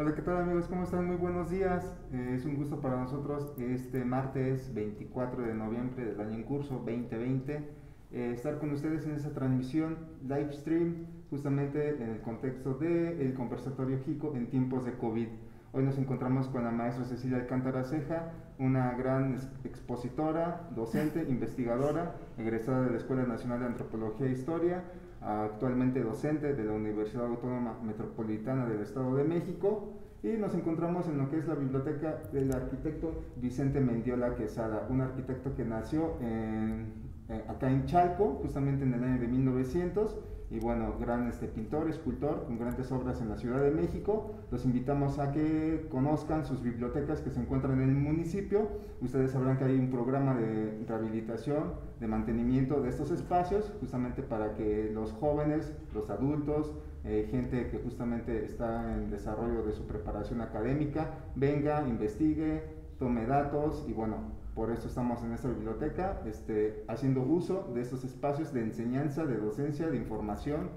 Hola, ¿qué tal amigos? ¿Cómo están? Muy buenos días. Es un gusto para nosotros este martes 24 de noviembre del año en curso 2020 estar con ustedes en esta transmisión live stream justamente en el contexto del conversatorio JICO en tiempos de COVID. Hoy nos encontramos con la maestra Cecilia Alcántara Ceja, una gran expositora, docente, investigadora, egresada de la Escuela Nacional de Antropología e Historia, actualmente docente de la Universidad Autónoma Metropolitana del Estado de México, y nos encontramos en lo que es la biblioteca del arquitecto Vicente Mendiola Quesada, un arquitecto que nació acá en Chalco, justamente en el año de 1900, y bueno, gran pintor, escultor, con grandes obras en la Ciudad de México. Los invitamos a que conozcan sus bibliotecas que se encuentran en el municipio. Ustedes sabrán que hay un programa de rehabilitación, de mantenimiento de estos espacios, justamente para que los jóvenes, los adultos, gente que justamente está en desarrollo de su preparación académica, venga, investigue, tome datos, y bueno, por eso estamos en esta biblioteca, haciendo uso de estos espacios de enseñanza, de docencia, de información,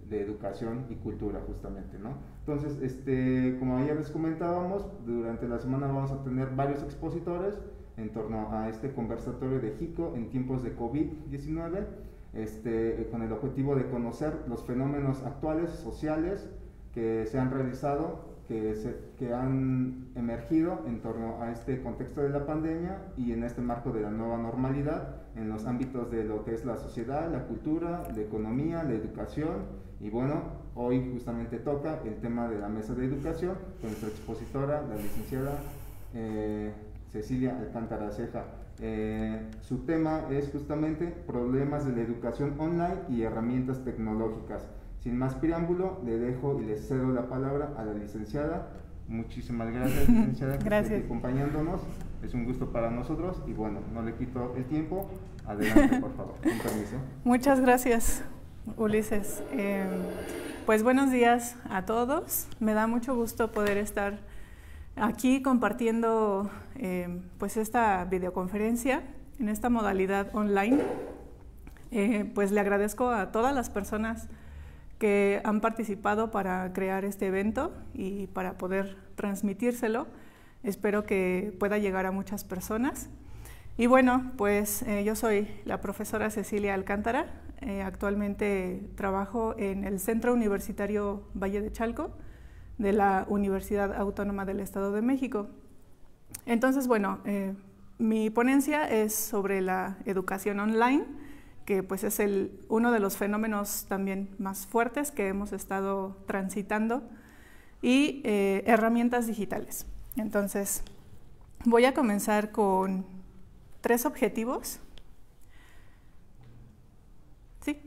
de educación y cultura justamente, ¿no? Entonces, como ayer les comentábamos, durante la semana vamos a tener varios expositores en torno a este conversatorio de JICO en tiempos de COVID-19, con el objetivo de conocer los fenómenos actuales, sociales, que se han realizado, que han emergido en torno a este contexto de la pandemia y en este marco de la nueva normalidad en los ámbitos de lo que es la sociedad, la cultura, la economía, la educación. Y bueno, hoy justamente toca el tema de la mesa de educación con nuestra expositora, la licenciada Cecilia Alcántara Ceja. Su tema es justamente problemas de la educación online y herramientas tecnológicas. Sin más preámbulo, le dejo y le cedo la palabra a la licenciada. Muchísimas gracias, licenciada, que esté acompañándonos. Es un gusto para nosotros y bueno, no le quito el tiempo. Adelante, por favor, con permiso. Muchas gracias, Ulises. Pues buenos días a todos. Me da mucho gusto poder estar aquí compartiendo pues esta videoconferencia en esta modalidad online. Pues le agradezco a todas las personas que han participado para crear este evento y para poder transmitírselo. Espero que pueda llegar a muchas personas. Y bueno, pues yo soy la profesora Cecilia Alcántara. Actualmente trabajo en el Centro Universitario Valle de Chalco de la Universidad Autónoma del Estado de México. Entonces, bueno, mi ponencia es sobre la educación online, que pues es uno de los fenómenos también más fuertes que hemos estado transitando, y herramientas digitales. Entonces, voy a comenzar con 3 objetivos. Sí,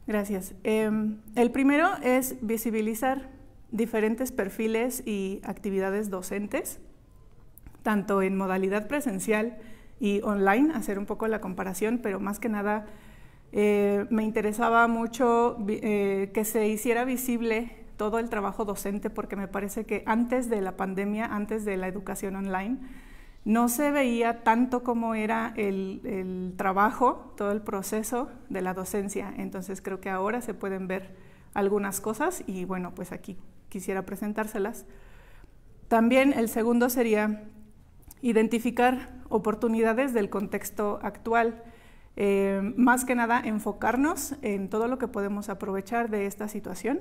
gracias. El primero es visibilizar diferentes perfiles y actividades docentes, tanto en modalidad presencial y online, hacer un poco la comparación, pero más que nada me interesaba mucho que se hiciera visible todo el trabajo docente, porque me parece que antes de la pandemia, antes de la educación online, no se veía tanto cómo era el trabajo, todo el proceso de la docencia. Entonces creo que ahora se pueden ver algunas cosas y bueno, pues aquí quisiera presentárselas. También el segundo sería identificar oportunidades del contexto actual, más que nada enfocarnos en todo lo que podemos aprovechar de esta situación.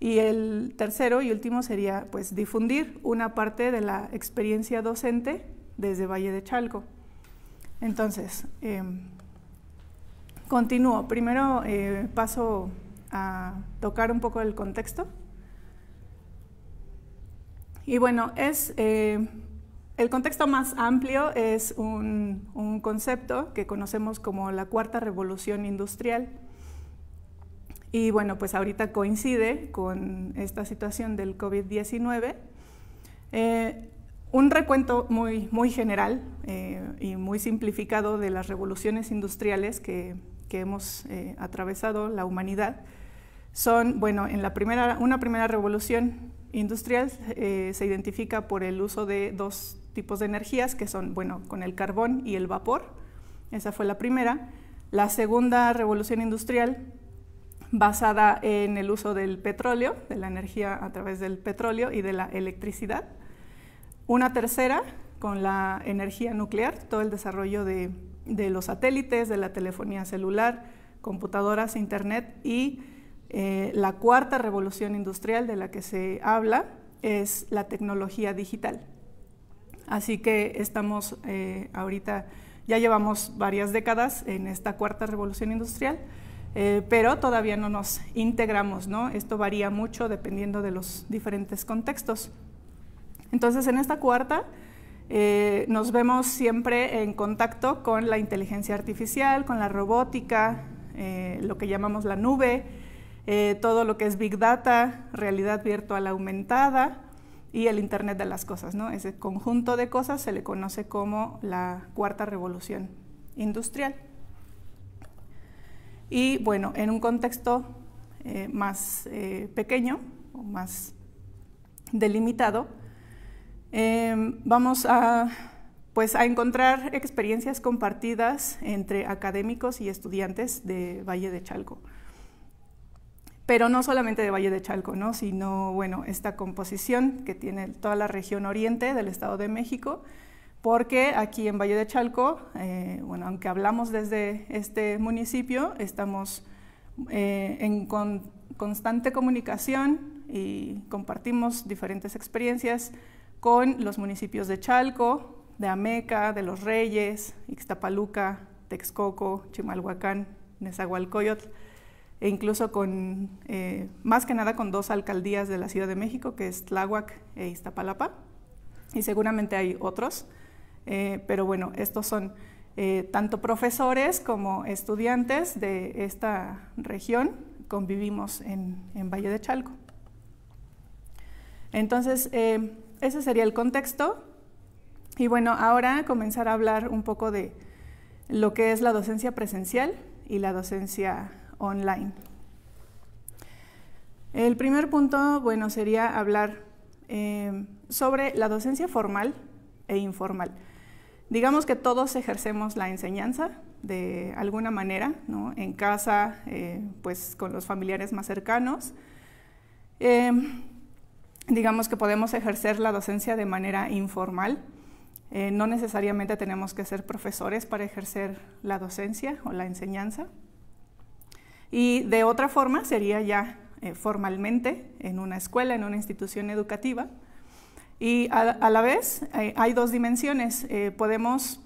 Y el tercero y último sería pues difundir una parte de la experiencia docente desde Valle de Chalco. Entonces, continúo. Primero paso a tocar un poco el contexto. Y bueno, el contexto más amplio es un concepto que conocemos como la Cuarta Revolución Industrial. Y bueno, pues ahorita coincide con esta situación del COVID-19. Un recuento muy general y muy simplificado de las revoluciones industriales que hemos atravesado la humanidad son, bueno, en una primera revolución industrial se identifica por el uso de 2 tipos de energías, que son, bueno, con el carbón y el vapor. Esa fue la primera. La segunda revolución industrial basada en el uso del petróleo, de la energía a través del petróleo y de la electricidad. Una tercera con la energía nuclear, todo el desarrollo de los satélites, de la telefonía celular, computadoras, internet, y la cuarta revolución industrial de la que se habla es la tecnología digital. Así que estamos ahorita, ya llevamos varias décadas en esta cuarta revolución industrial, pero todavía no nos integramos, ¿no? Esto varía mucho dependiendo de los diferentes contextos. Entonces, en esta cuarta nos vemos siempre en contacto con la inteligencia artificial, con la robótica, lo que llamamos la nube, todo lo que es Big Data, realidad virtual aumentada y el Internet de las cosas, ¿no? Ese conjunto de cosas se le conoce como la cuarta revolución industrial. Y bueno, en un contexto más pequeño o más delimitado, vamos a encontrar experiencias compartidas entre académicos y estudiantes de Valle de Chalco. Pero no solamente de Valle de Chalco, ¿no? Sino, bueno, esta composición que tiene toda la región oriente del Estado de México, porque aquí en Valle de Chalco, bueno, aunque hablamos desde este municipio, estamos en constante comunicación y compartimos diferentes experiencias con los municipios de Chalco, de Ameca, de Los Reyes, Ixtapaluca, Texcoco, Chimalhuacán, Nezahualcóyotl, e incluso con, más que nada con dos alcaldías de la Ciudad de México, que es Tláhuac e Iztapalapa, y seguramente hay otros, pero bueno, estos son tanto profesores como estudiantes de esta región, convivimos en Valle de Chalco. Entonces, ese sería el contexto, y bueno, ahora comenzar a hablar un poco de lo que es la docencia presencial y la docencia online. El primer punto, bueno, sería hablar sobre la docencia formal e informal. Digamos que todos ejercemos la enseñanza de alguna manera, ¿no? En casa, pues con los familiares más cercanos. Digamos que podemos ejercer la docencia de manera informal. No necesariamente tenemos que ser profesores para ejercer la docencia o la enseñanza. Y de otra forma sería ya formalmente en una escuela, en una institución educativa. Y a la vez hay dos dimensiones. Podemos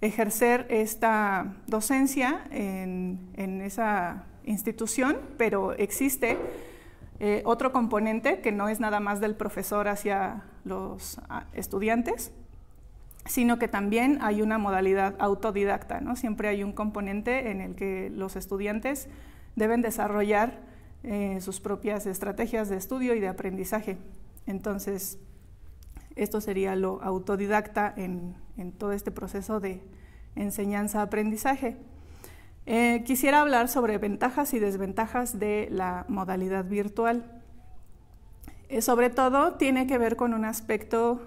ejercer esta docencia en esa institución, pero existe otro componente que no es nada más del profesor hacia los estudiantes, sino que también hay una modalidad autodidacta, ¿no? Siempre hay un componente en el que los estudiantes deben desarrollar sus propias estrategias de estudio y de aprendizaje. Entonces, esto sería lo autodidacta en todo este proceso de enseñanza-aprendizaje. Quisiera hablar sobre ventajas y desventajas de la modalidad virtual. Sobre todo tiene que ver con un aspecto,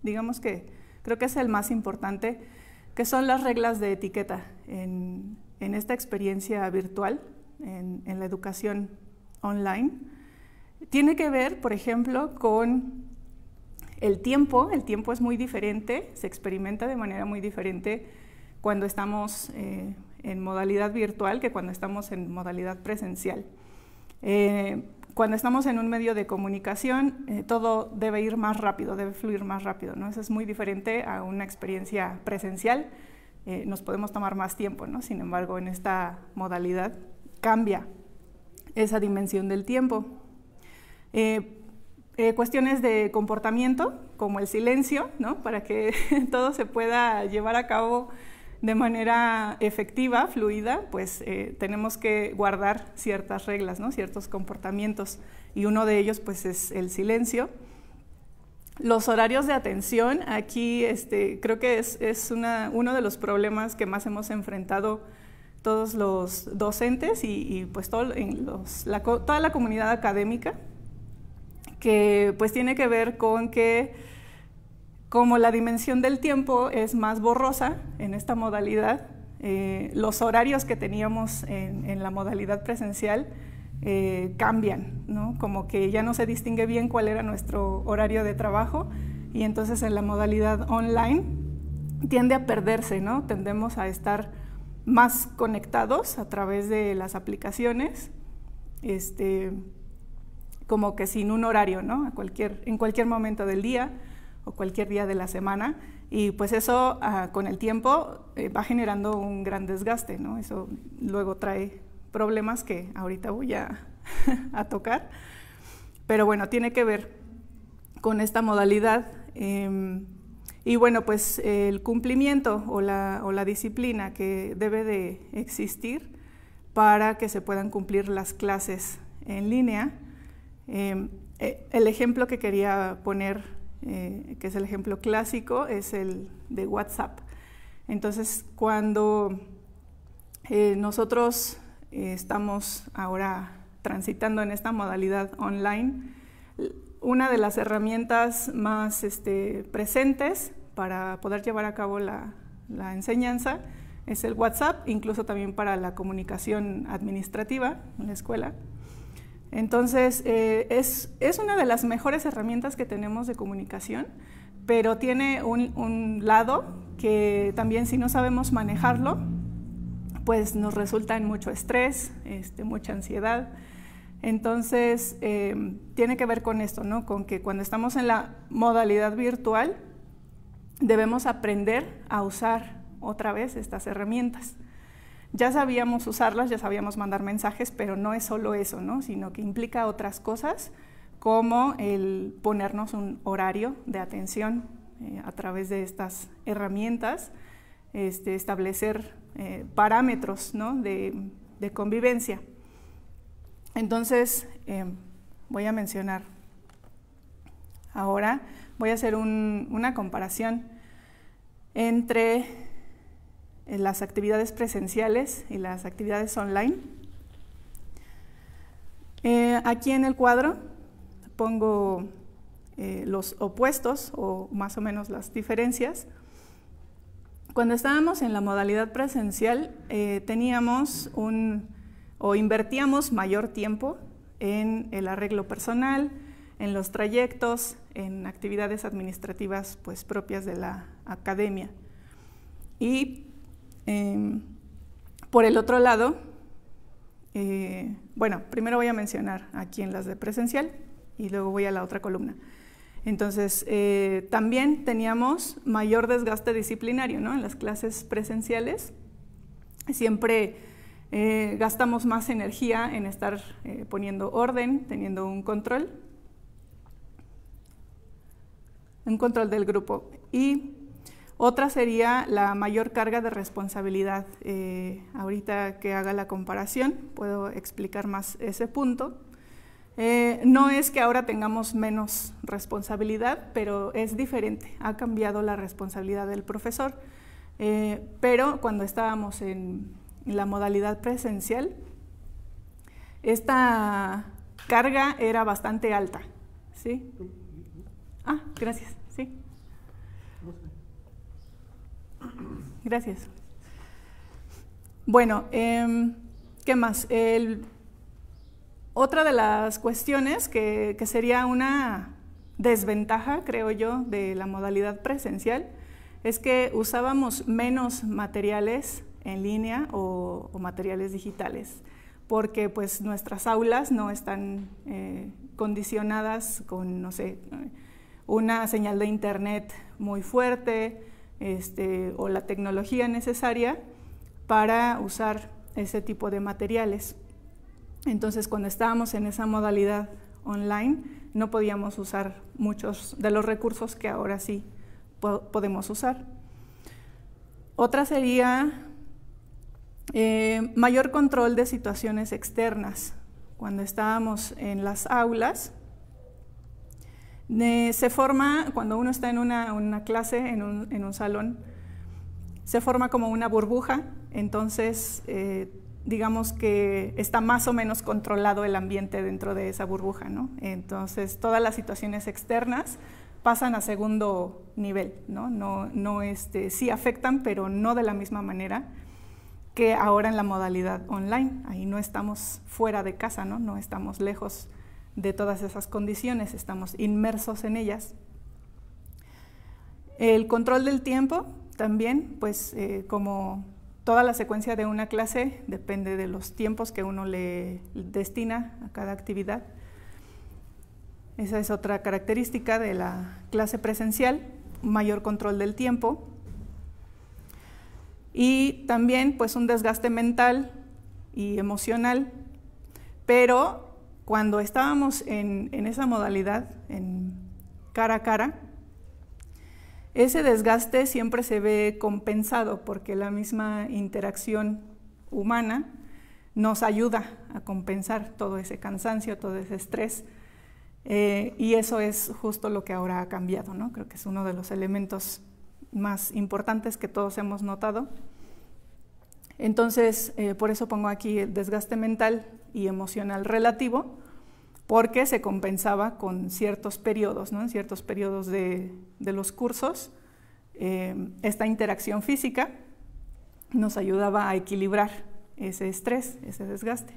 digamos que creo que es el más importante, que son las reglas de etiqueta en esta experiencia virtual, en la educación online. Tiene que ver, por ejemplo, con el tiempo. El tiempo es muy diferente, se experimenta de manera muy diferente cuando estamos en modalidad virtual que cuando estamos en modalidad presencial. Cuando estamos en un medio de comunicación, todo debe ir más rápido, debe fluir más rápido, ¿no? Eso es muy diferente a una experiencia presencial. Nos podemos tomar más tiempo, ¿no? Sin embargo, en esta modalidad cambia esa dimensión del tiempo. Cuestiones de comportamiento, como el silencio, ¿no? Para que todo se pueda llevar a cabo de manera efectiva, fluida, pues tenemos que guardar ciertas reglas, ¿no? Ciertos comportamientos, y uno de ellos pues es el silencio. Los horarios de atención, aquí creo que es uno de los problemas que más hemos enfrentado todos los docentes y pues toda la comunidad académica, que pues tiene que ver con que como la dimensión del tiempo es más borrosa en esta modalidad, los horarios que teníamos en la modalidad presencial cambian, ¿no? Como que ya no se distingue bien cuál era nuestro horario de trabajo, y entonces en la modalidad online tiende a perderse, ¿no? Tendemos a estar más conectados a través de las aplicaciones, como que sin un horario, ¿no? En cualquier momento del día o cualquier día de la semana, y pues eso con el tiempo va generando un gran desgaste, ¿no? Eso luego trae problemas que ahorita voy a tocar, pero bueno, tiene que ver con esta modalidad. Y bueno, pues el cumplimiento o la disciplina que debe de existir para que se puedan cumplir las clases en línea. El ejemplo que quería poner, que es el ejemplo clásico, es el de WhatsApp. Entonces, cuando nosotros estamos ahora transitando en esta modalidad online, una de las herramientas más presentes para poder llevar a cabo la enseñanza es el WhatsApp, incluso también para la comunicación administrativa en la escuela. Entonces, es una de las mejores herramientas que tenemos de comunicación, pero tiene un lado que también, si no sabemos manejarlo, pues nos resulta en mucho estrés, mucha ansiedad. Entonces, tiene que ver con esto, ¿no? Con que cuando estamos en la modalidad virtual, debemos aprender a usar otra vez estas herramientas. Ya sabíamos usarlas, ya sabíamos mandar mensajes, pero no es solo eso, ¿no? Sino que implica otras cosas, como el ponernos un horario de atención a través de estas herramientas, establecer parámetros, ¿no? de convivencia. Entonces, voy a mencionar ahora, voy a hacer una comparación entre las actividades presenciales y las actividades online. Aquí en el cuadro pongo los opuestos, o más o menos las diferencias. Cuando estábamos en la modalidad presencial, teníamos o invertíamos mayor tiempo en el arreglo personal, en los trayectos, en actividades administrativas pues, propias de la academia. Y por el otro lado, bueno, primero voy a mencionar aquí en las de presencial y luego voy a la otra columna. Entonces, también teníamos mayor desgaste disciplinario, ¿no? En las clases presenciales siempre gastamos más energía en estar poniendo orden, teniendo un control del grupo. Y otra sería la mayor carga de responsabilidad. Ahorita que haga la comparación puedo explicar más ese punto. No es que ahora tengamos menos responsabilidad, pero es diferente, ha cambiado la responsabilidad del profesor. Pero cuando estábamos en la modalidad presencial, esta carga era bastante alta, ¿sí? Ah, gracias, sí. Gracias. Bueno, ¿qué más? Otra de las cuestiones que sería una desventaja, creo yo, de la modalidad presencial es que usábamos menos materiales en línea o materiales digitales, porque pues nuestras aulas no están condicionadas con, no sé, una señal de internet muy fuerte, o la tecnología necesaria para usar ese tipo de materiales. Entonces, cuando estábamos en esa modalidad online, no podíamos usar muchos de los recursos que ahora sí podemos usar. Otra sería mayor control de situaciones externas. Cuando estábamos en las aulas, se forma, cuando uno está en una clase, en un salón, se forma como una burbuja. Entonces, digamos que está más o menos controlado el ambiente dentro de esa burbuja, ¿no? Entonces, todas las situaciones externas pasan a segundo nivel, ¿no? Sí afectan, pero no de la misma manera. que ahora en la modalidad online. Ahí no estamos fuera de casa, ¿no? No estamos lejos de todas esas condiciones, estamos inmersos en ellas. El control del tiempo también, pues como toda la secuencia de una clase depende de los tiempos que uno le destina a cada actividad. Esa es otra característica de la clase presencial, mayor control del tiempo. Y también pues un desgaste mental y emocional, pero cuando estábamos en esa modalidad, en cara a cara, ese desgaste siempre se ve compensado porque la misma interacción humana nos ayuda a compensar todo ese cansancio, todo ese estrés, y eso es justo lo que ahora ha cambiado, ¿no? Creo que es uno de los elementos más importantes que todos hemos notado. Entonces, por eso pongo aquí el desgaste mental y emocional relativo, porque se compensaba con ciertos periodos, ¿no? En ciertos periodos de los cursos, esta interacción física nos ayudaba a equilibrar ese estrés, ese desgaste.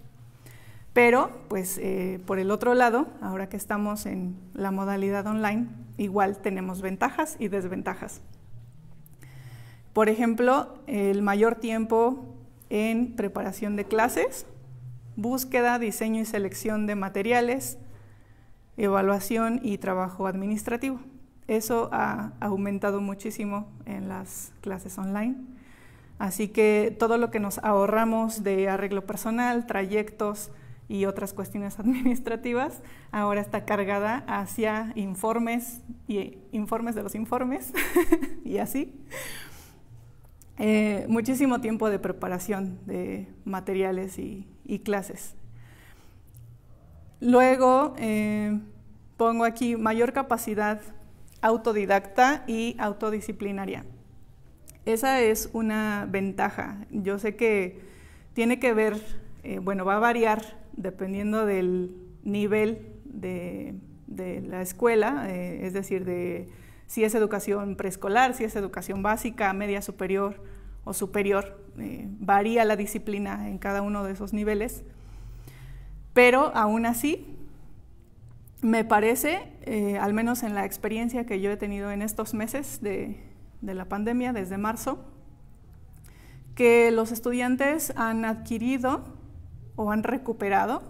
Pero, pues, por el otro lado, ahora que estamos en la modalidad online, igual tenemos ventajas y desventajas. Por ejemplo, el mayor tiempo en preparación de clases, búsqueda, diseño y selección de materiales, evaluación y trabajo administrativo. Eso ha aumentado muchísimo en las clases online. Así que todo lo que nos ahorramos de arreglo personal, trayectos y otras cuestiones administrativas, ahora está cargada hacia informes y informes de los informes y así. Muchísimo tiempo de preparación de materiales y clases. Luego pongo aquí mayor capacidad autodidacta y autodisciplinaria. Esa es una ventaja. Yo sé que tiene que ver, bueno, va a variar dependiendo del nivel de la escuela, es decir, de si es educación preescolar, si es educación básica, media superior o superior, varía la disciplina en cada uno de esos niveles, pero aún así me parece, al menos en la experiencia que yo he tenido en estos meses de la pandemia, desde marzo, que los estudiantes han adquirido o han recuperado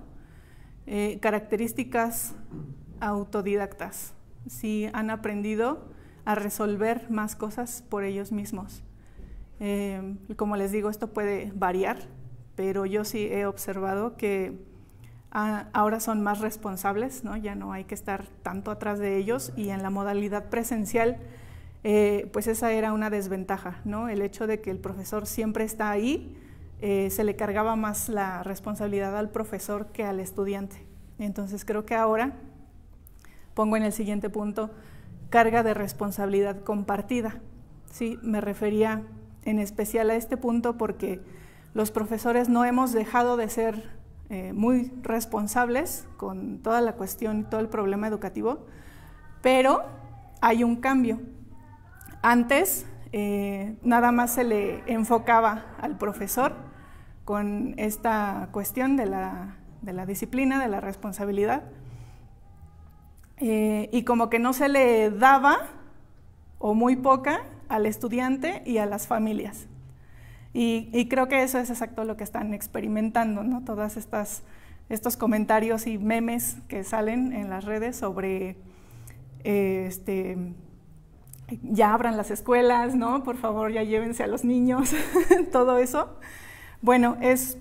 características autodidactas. Sí, han aprendido a resolver más cosas por ellos mismos. Como les digo, esto puede variar, pero yo sí he observado que ahora son más responsables, ¿no? Ya no hay que estar tanto atrás de ellos, y en la modalidad presencial, pues esa era una desventaja, ¿no? El hecho de que el profesor siempre está ahí, se le cargaba más la responsabilidad al profesor que al estudiante. Entonces creo que ahora pongo en el siguiente punto carga de responsabilidad compartida. Sí, me refería en especial a este punto porque los profesores no hemos dejado de ser muy responsables con toda la cuestión, todo el problema educativo, pero hay un cambio. Antes nada más se le enfocaba al profesor con esta cuestión de la disciplina, de la responsabilidad, y como que no se le daba, o muy poca, al estudiante y a las familias. Y creo que eso es exacto lo que están experimentando, ¿no? Todas estos comentarios y memes que salen en las redes sobre ya abran las escuelas, ¿no? Por favor, ya llévense a los niños, todo eso. Bueno, es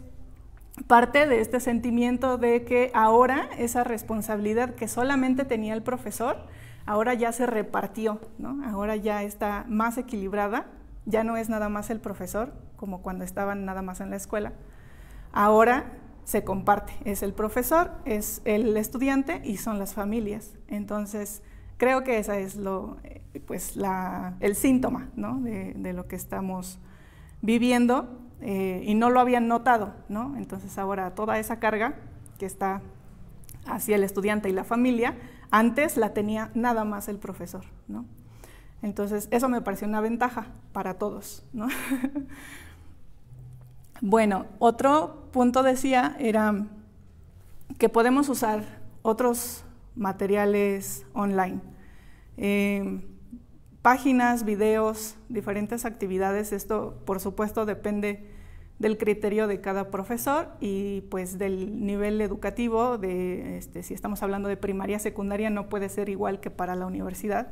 parte de este sentimiento de que ahora esa responsabilidad que solamente tenía el profesor, ahora ya se repartió, ¿no? Ahora ya está más equilibrada, ya no es nada más el profesor, como cuando estaban nada más en la escuela. Ahora se comparte, es el profesor, es el estudiante y son las familias. Entonces, creo que ese es el síntoma, ¿no? de lo que estamos viviendo, y no lo habían notado, ¿no? Entonces ahora toda esa carga que está hacia el estudiante y la familia, antes la tenía nada más el profesor, ¿no? Entonces eso me pareció una ventaja para todos, ¿no? Bueno, otro punto decía era que podemos usar otros materiales online, páginas, videos, diferentes actividades. Esto, por supuesto, depende del criterio de cada profesor y pues del nivel educativo. Si estamos hablando de primaria, secundaria, no puede ser igual que para la universidad,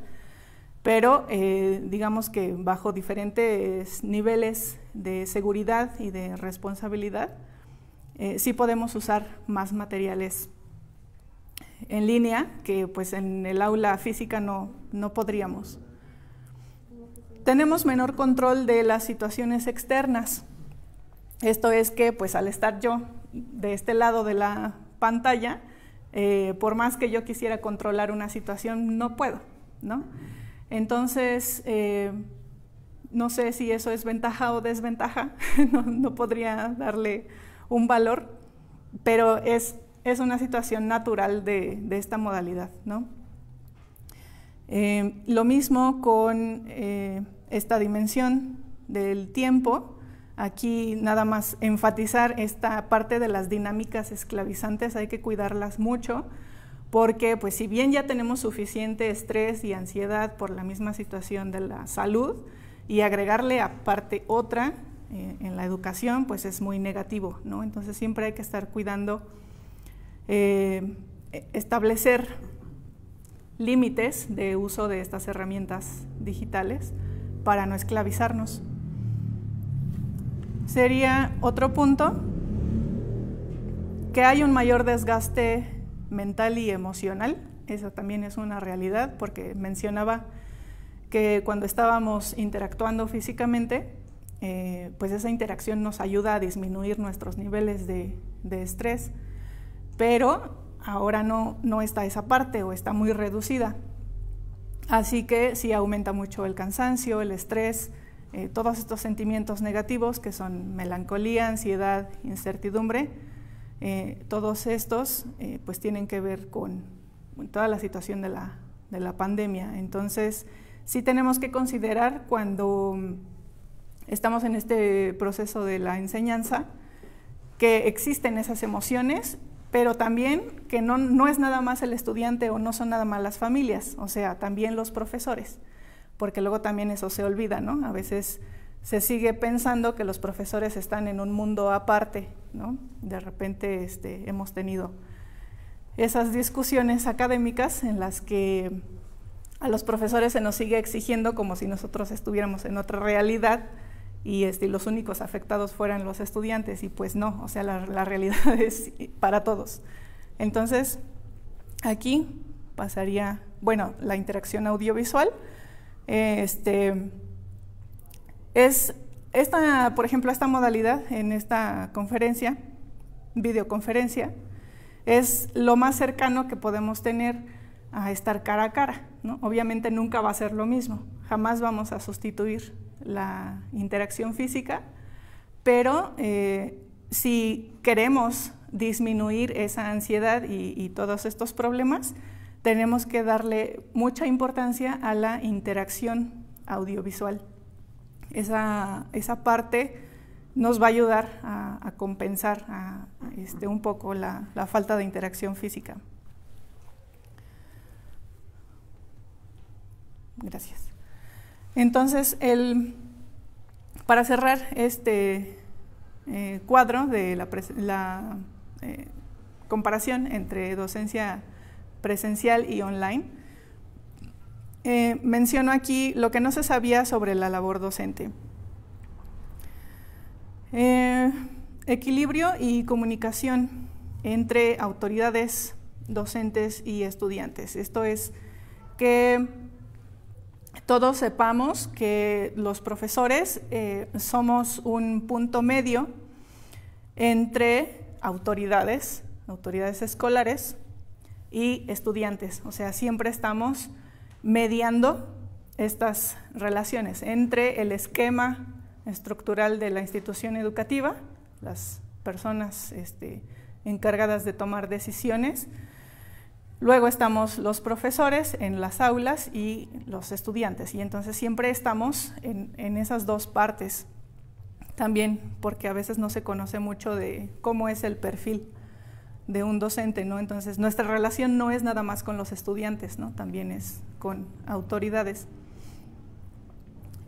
pero digamos que bajo diferentes niveles de seguridad y de responsabilidad, sí podemos usar más materiales en línea que pues en el aula física no podríamos. Tenemos menor control de las situaciones externas. Esto es que pues al estar yo de este lado de la pantalla, por más que yo quisiera controlar una situación, no puedo, ¿no? Entonces, no sé si eso es ventaja o desventaja, no podría darle un valor, pero es una situación natural de esta modalidad, ¿no? Lo mismo con esta dimensión del tiempo. Aquí nada más enfatizar esta parte de las dinámicas esclavizantes, hay que cuidarlas mucho, porque pues si bien ya tenemos suficiente estrés y ansiedad por la misma situación de la salud, y agregarle aparte otra en la educación, pues es muy negativo, ¿no? Entonces siempre hay que estar cuidando, establecer límites de uso de estas herramientas digitales para no esclavizarnos. Sería otro punto, que hay un mayor desgaste mental y emocional. Eso también es una realidad, porque mencionaba que cuando estábamos interactuando físicamente, pues esa interacción nos ayuda a disminuir nuestros niveles de estrés, pero ahora no está esa parte o está muy reducida. Así que sí aumenta mucho el cansancio, el estrés, todos estos sentimientos negativos que son melancolía, ansiedad, incertidumbre. Todos estos pues tienen que ver con toda la situación de la pandemia. Entonces sí tenemos que considerar, cuando estamos en este proceso de la enseñanza, que existen esas emociones, pero también que no es nada más el estudiante o no son nada más las familias, o sea, también los profesores, porque luego también eso se olvida, ¿no? A veces se sigue pensando que los profesores están en un mundo aparte, ¿no? De repente hemos tenido esas discusiones académicas en las que a los profesores se nos sigue exigiendo como si nosotros estuviéramos en otra realidad y los únicos afectados fueran los estudiantes, y pues no, o sea, la realidad es para todos. Entonces, aquí pasaría, bueno, la interacción audiovisual. Por ejemplo, esta modalidad en esta conferencia, videoconferencia, es lo más cercano que podemos tener a estar cara a cara, ¿no? Obviamente nunca va a ser lo mismo, jamás vamos a sustituir la interacción física, pero si queremos disminuir esa ansiedad y todos estos problemas, tenemos que darle mucha importancia a la interacción audiovisual. Esa parte nos va a ayudar a compensar un poco la falta de interacción física. Gracias. Entonces, para cerrar este cuadro de la comparación entre docencia presencial y online, menciono aquí lo que no se sabía sobre la labor docente. Equilibrio y comunicación entre autoridades docentes y estudiantes. Esto es que todos sepamos que los profesores somos un punto medio entre autoridades escolares y estudiantes. O sea, siempre estamos mediando estas relaciones entre el esquema estructural de la institución educativa, las personas encargadas de tomar decisiones. Luego estamos los profesores en las aulas y los estudiantes, y entonces siempre estamos en esas dos partes también porque a veces no se conoce mucho de cómo es el perfil de un docente, ¿no? Entonces, nuestra relación no es nada más con los estudiantes, ¿no? También es con autoridades.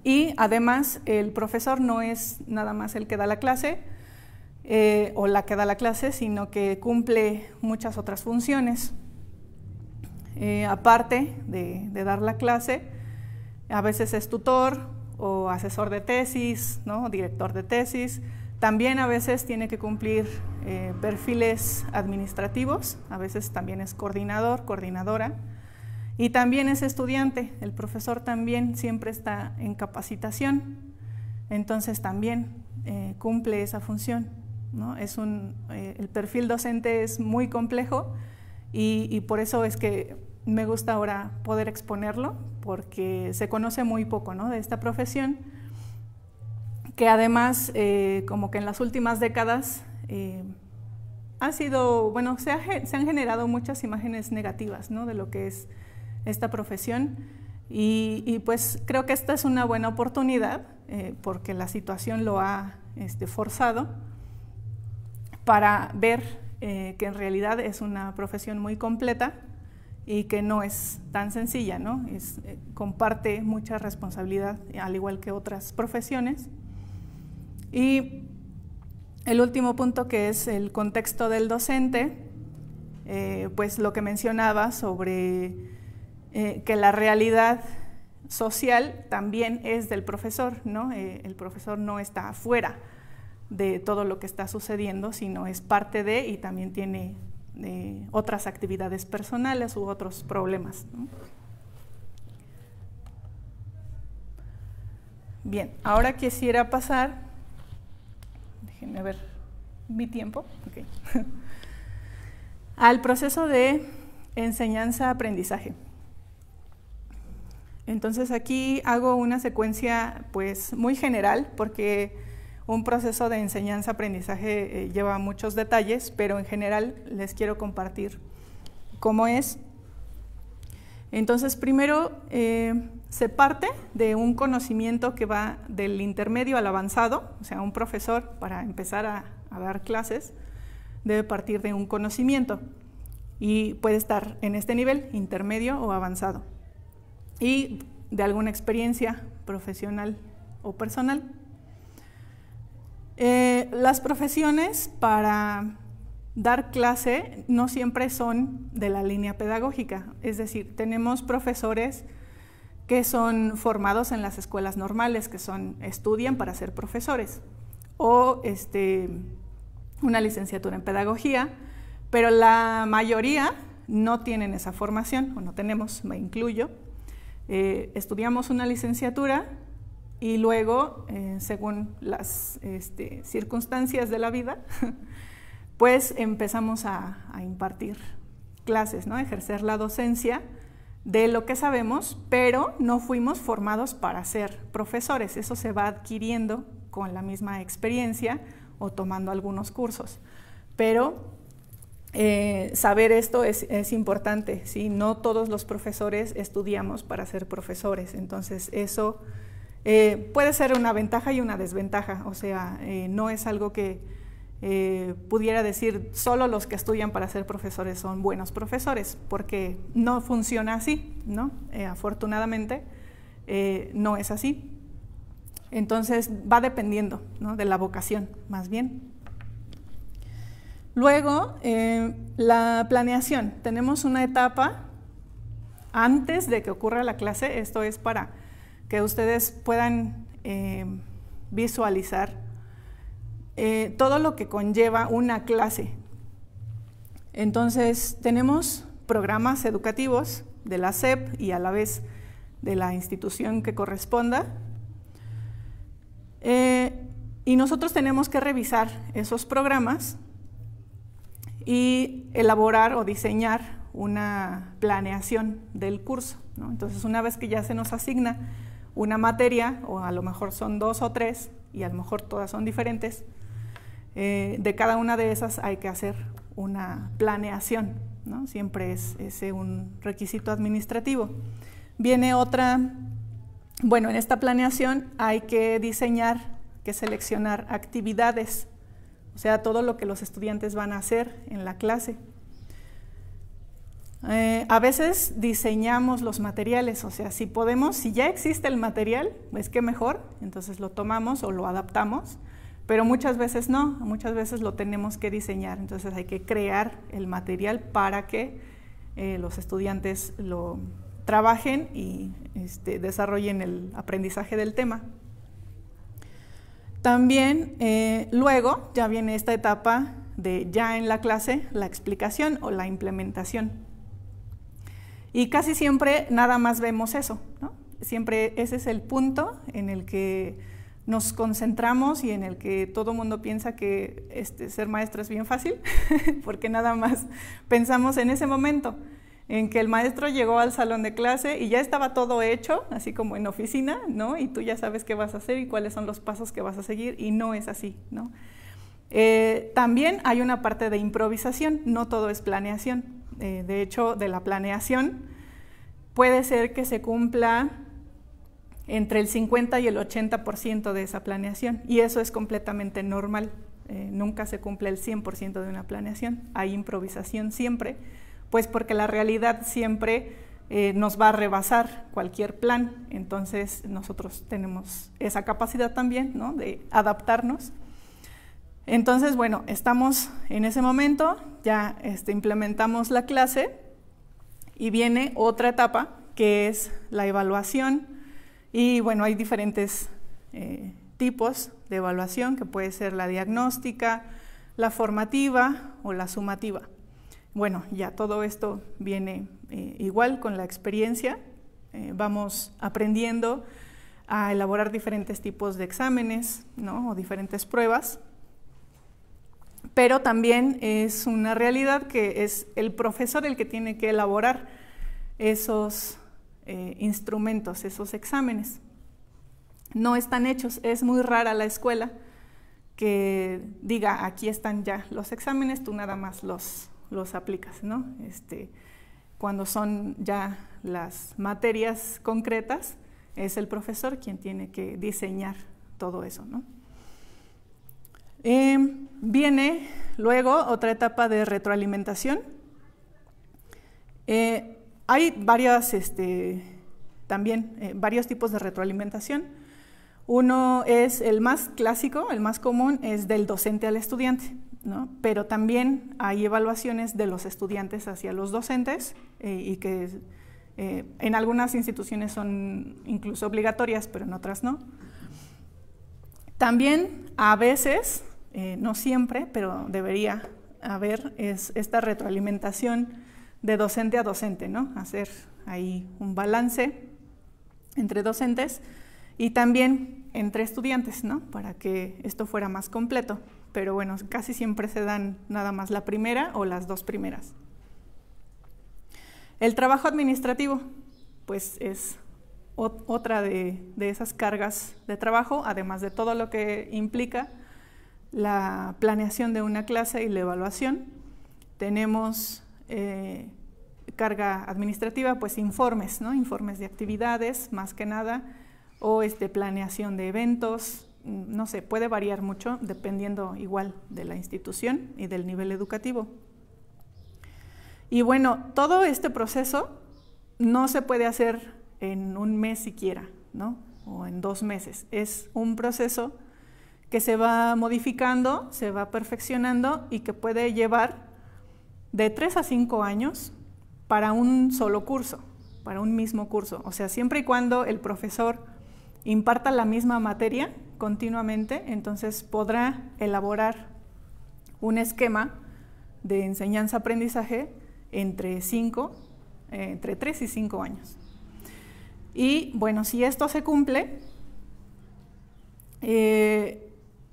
Y además, el profesor no es nada más el que da la clase o la que da la clase, sino que cumple muchas otras funciones. Aparte de dar la clase, a veces es tutor o asesor de tesis, ¿no? Director de tesis. También a veces tiene que cumplir perfiles administrativos, a veces también es coordinador, coordinadora, y también es estudiante. El profesor también siempre está en capacitación, entonces también cumple esa función, ¿no? El perfil docente es muy complejo y por eso es que me gusta ahora poder exponerlo, porque se conoce muy poco, ¿no? De esta profesión, que además, como que en las últimas décadas ha sido, bueno, se han generado muchas imágenes negativas, ¿no? De lo que es esta profesión, y pues creo que esta es una buena oportunidad, porque la situación lo ha forzado, para ver que en realidad es una profesión muy completa y que no es tan sencilla, ¿no? Comparte mucha responsabilidad, al igual que otras profesiones. Y el último punto, que es el contexto del docente, pues lo que mencionaba sobre que la realidad social también es del profesor, ¿no? El profesor no está fuera de todo lo que está sucediendo, sino es parte de, y también tiene otras actividades personales u otros problemas, ¿no? Bien, ahora quisiera pasar, déjenme ver mi tiempo, okay. Al proceso de enseñanza-aprendizaje. Entonces aquí hago una secuencia pues muy general, porque un proceso de enseñanza-aprendizaje lleva muchos detalles, pero en general les quiero compartir cómo es. Entonces, primero se parte de un conocimiento que va del intermedio al avanzado, o sea, un profesor, para empezar a dar clases, debe partir de un conocimiento y puede estar en este nivel, intermedio o avanzado, y de alguna experiencia profesional o personal. Las profesiones para dar clase no siempre son de la línea pedagógica, es decir, tenemos profesores que son formados en las escuelas normales, que estudian para ser profesores, o una licenciatura en pedagogía, pero la mayoría no tienen esa formación, o no tenemos, me incluyo. Estudiamos una licenciatura y luego, según las circunstancias de la vida, pues empezamos a impartir clases, ¿no? Ejercer la docencia de lo que sabemos, pero no fuimos formados para ser profesores. Eso se va adquiriendo con la misma experiencia o tomando algunos cursos. Pero saber esto es importante, ¿sí? No todos los profesores estudiamos para ser profesores, entonces eso puede ser una ventaja y una desventaja, o sea, no es algo que pudiera decir solo los que estudian para ser profesores son buenos profesores, porque no funciona así, ¿no? Afortunadamente no es así. Entonces va dependiendo, ¿no? De la vocación, más bien. Luego, la planeación. Tenemos una etapa antes de que ocurra la clase, esto es para que ustedes puedan visualizar todo lo que conlleva una clase. Entonces, tenemos programas educativos de la SEP y a la vez de la institución que corresponda. Y nosotros tenemos que revisar esos programas y elaborar o diseñar una planeación del curso, ¿no? Entonces, una vez que ya se nos asigna una materia, o a lo mejor son 2 o 3, y a lo mejor todas son diferentes, de cada una de esas hay que hacer una planeación, ¿no? Siempre es ese un requisito administrativo. Viene otra, bueno, en esta planeación hay que diseñar que seleccionar actividades, o sea, todo lo que los estudiantes van a hacer en la clase. A veces diseñamos los materiales, o sea, si podemos, si ya existe el material, pues qué mejor, entonces lo tomamos o lo adaptamos, pero muchas veces no, muchas veces lo tenemos que diseñar, entonces hay que crear el material para que los estudiantes lo trabajen y desarrollen el aprendizaje del tema. También luego ya viene esta etapa de ya en la clase, la explicación o la implementación. Y casi siempre nada más vemos eso, ¿no? Siempre ese es el punto en el que nos concentramos y en el que todo el mundo piensa que ser maestro es bien fácil, porque nada más pensamos en ese momento, en que el maestro llegó al salón de clase y ya estaba todo hecho, así como en oficina, ¿no? Y tú ya sabes qué vas a hacer y cuáles son los pasos que vas a seguir, y no es así, ¿no? También hay una parte de improvisación, no todo es planeación. De hecho, de la planeación puede ser que se cumpla entre el 50 y el 80% de esa planeación, y eso es completamente normal. Nunca se cumple el 100% de una planeación, hay improvisación siempre, pues porque la realidad siempre nos va a rebasar cualquier plan, entonces nosotros tenemos esa capacidad también, ¿no?, de adaptarnos. Entonces, bueno, estamos en ese momento, ya implementamos la clase y viene otra etapa que es la evaluación, y bueno, hay diferentes tipos de evaluación, que puede ser la diagnóstica, la formativa o la sumativa. Bueno, ya todo esto viene igual con la experiencia, vamos aprendiendo a elaborar diferentes tipos de exámenes, ¿no?, o diferentes pruebas. Pero también es una realidad que es el profesor el que tiene que elaborar esos instrumentos, esos exámenes. No están hechos, es muy rara la escuela que diga, aquí están ya los exámenes, tú nada más los aplicas, ¿no? Cuando son ya las materias concretas, es el profesor quien tiene que diseñar todo eso, ¿no? Viene luego otra etapa de retroalimentación. Hay varios tipos de retroalimentación. Uno es el más clásico, el más común, es del docente al estudiante, ¿no? Pero también hay evaluaciones de los estudiantes hacia los docentes y que en algunas instituciones son incluso obligatorias, pero en otras no. También a veces, no siempre, pero debería haber, es esta retroalimentación de docente a docente, ¿no? Hacer ahí un balance entre docentes y también entre estudiantes, ¿no?, para que esto fuera más completo. Pero bueno, casi siempre se dan nada más la primera o las dos primeras. El trabajo administrativo, pues es otra de esas cargas de trabajo, además de todo lo que implica la planeación de una clase y la evaluación. Tenemos carga administrativa, pues informes, ¿no?, informes de actividades, más que nada, o planeación de eventos, no sé, puede variar mucho dependiendo igual de la institución y del nivel educativo. Y bueno, todo este proceso no se puede hacer en un mes siquiera, ¿no?, o en 2 meses. Es un proceso que se va modificando, se va perfeccionando y que puede llevar de 3 a 5 años para un solo curso, para un mismo curso. O sea, siempre y cuando el profesor imparta la misma materia continuamente, entonces podrá elaborar un esquema de enseñanza-aprendizaje entre 3 y 5 años. Y bueno, si esto se cumple,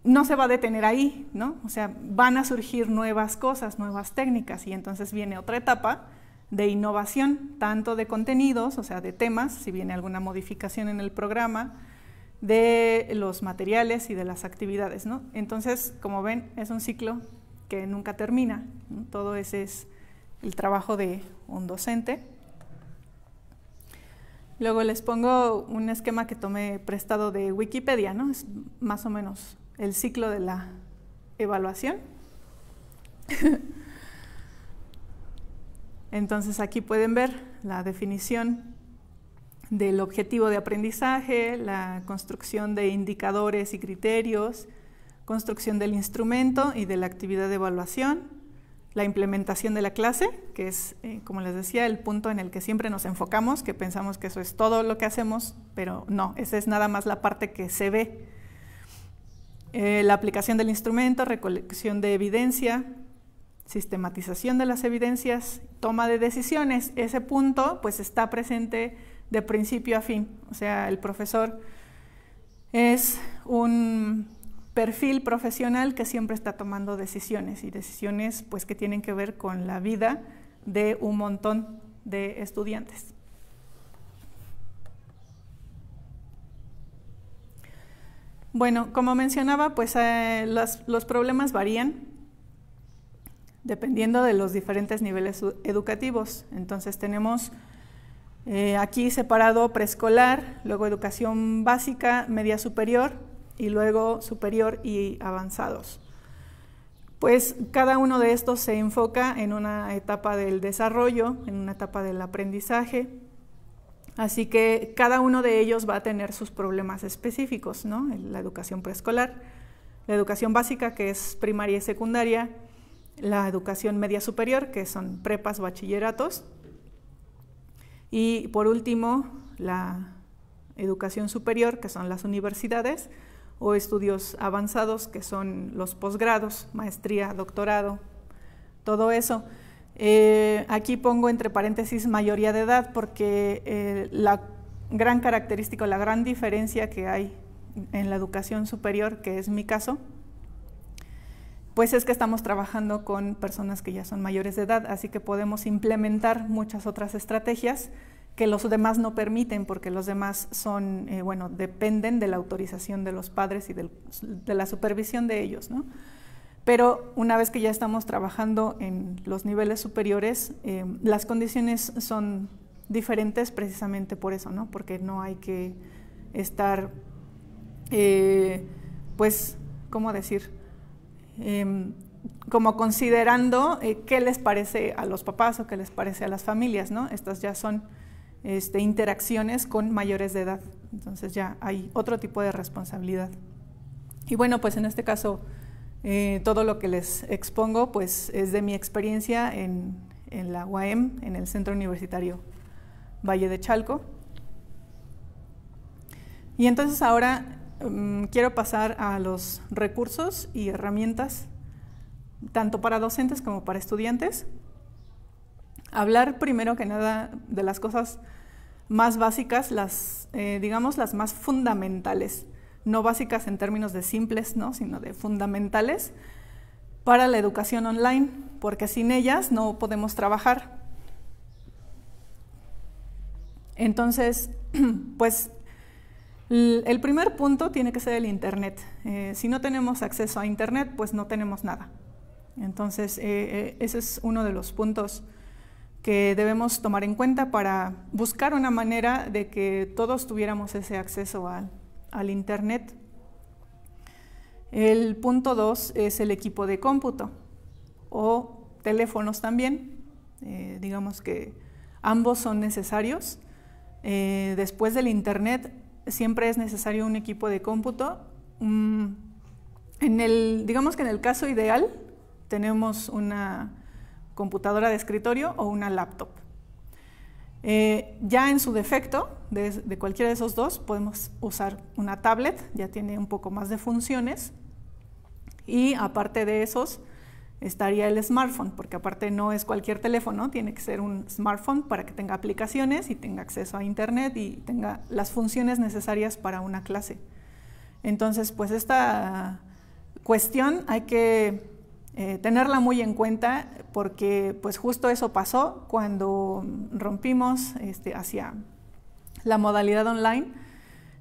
no se va a detener ahí, ¿no? O sea, van a surgir nuevas cosas, nuevas técnicas, y entonces viene otra etapa de innovación, tanto de contenidos, o sea, de temas, si viene alguna modificación en el programa, de los materiales y de las actividades, ¿no? Entonces, como ven, es un ciclo que nunca termina, ¿no? Todo ese es el trabajo de un docente. Luego les pongo un esquema que tomé prestado de Wikipedia, ¿no? Es más o menos el ciclo de la evaluación. Entonces aquí pueden ver la definición del objetivo de aprendizaje, la construcción de indicadores y criterios, construcción del instrumento y de la actividad de evaluación, la implementación de la clase, que es, como les decía, el punto en el que siempre nos enfocamos, que pensamos que eso es todo lo que hacemos, pero no, esa es nada más la parte que se ve. La aplicación del instrumento, recolección de evidencia, sistematización de las evidencias, toma de decisiones. Ese punto pues está presente de principio a fin, o sea, el profesor es un perfil profesional que siempre está tomando decisiones, y decisiones pues que tienen que ver con la vida de un montón de estudiantes. Bueno, como mencionaba, pues los problemas varían dependiendo de los diferentes niveles educativos. Entonces tenemos aquí separado preescolar, luego educación básica, media superior, y luego superior y avanzados. Pues cada uno de estos se enfoca en una etapa del desarrollo, en una etapa del aprendizaje, así que cada uno de ellos va a tener sus problemas específicos, ¿no? La educación preescolar, la educación básica, que es primaria y secundaria, la educación media superior, que son prepas, bachilleratos, y por último la educación superior, que son las universidades, o estudios avanzados, que son los posgrados, maestría, doctorado, todo eso. Aquí pongo entre paréntesis mayoría de edad, porque la gran característica, la gran diferencia que hay en la educación superior, que es mi caso, pues es que estamos trabajando con personas que ya son mayores de edad, así que podemos implementar muchas otras estrategias que los demás no permiten, porque los demás son, bueno, dependen de la autorización de los padres y de la supervisión de ellos, ¿no? Pero una vez que ya estamos trabajando en los niveles superiores, las condiciones son diferentes precisamente por eso, ¿no? Porque no hay que estar, pues, ¿cómo decir? Como considerando qué les parece a los papás o qué les parece a las familias, ¿no? Estas ya son interacciones con mayores de edad, entonces ya hay otro tipo de responsabilidad. Y bueno, pues en este caso todo lo que les expongo pues es de mi experiencia en la UAM, en el Centro Universitario Valle de Chalco. Y entonces ahora quiero pasar a los recursos y herramientas, tanto para docentes como para estudiantes. Hablar primero que nada de las cosas más básicas, digamos las más fundamentales, no básicas en términos de simples, ¿no? Sino de fundamentales para la educación online, porque sin ellas no podemos trabajar. Entonces, pues el primer punto tiene que ser el Internet. Si no tenemos acceso a Internet, pues no tenemos nada. Entonces, ese es uno de los puntos que debemos tomar en cuenta para buscar una manera de que todos tuviéramos ese acceso al Internet. El punto 2 es el equipo de cómputo o teléfonos también. Digamos que ambos son necesarios. Después del Internet siempre es necesario un equipo de cómputo. Digamos que en el caso ideal tenemos una computadora de escritorio o una laptop. Ya en su defecto, de cualquiera de esos dos, podemos usar una tablet, ya tiene un poco más de funciones, y aparte de esos estaría el smartphone, porque aparte no es cualquier teléfono, tiene que ser un smartphone para que tenga aplicaciones y tenga acceso a Internet y tenga las funciones necesarias para una clase. Entonces, pues esta cuestión hay que tenerla muy en cuenta, porque pues justo eso pasó cuando rompimos hacia la modalidad online.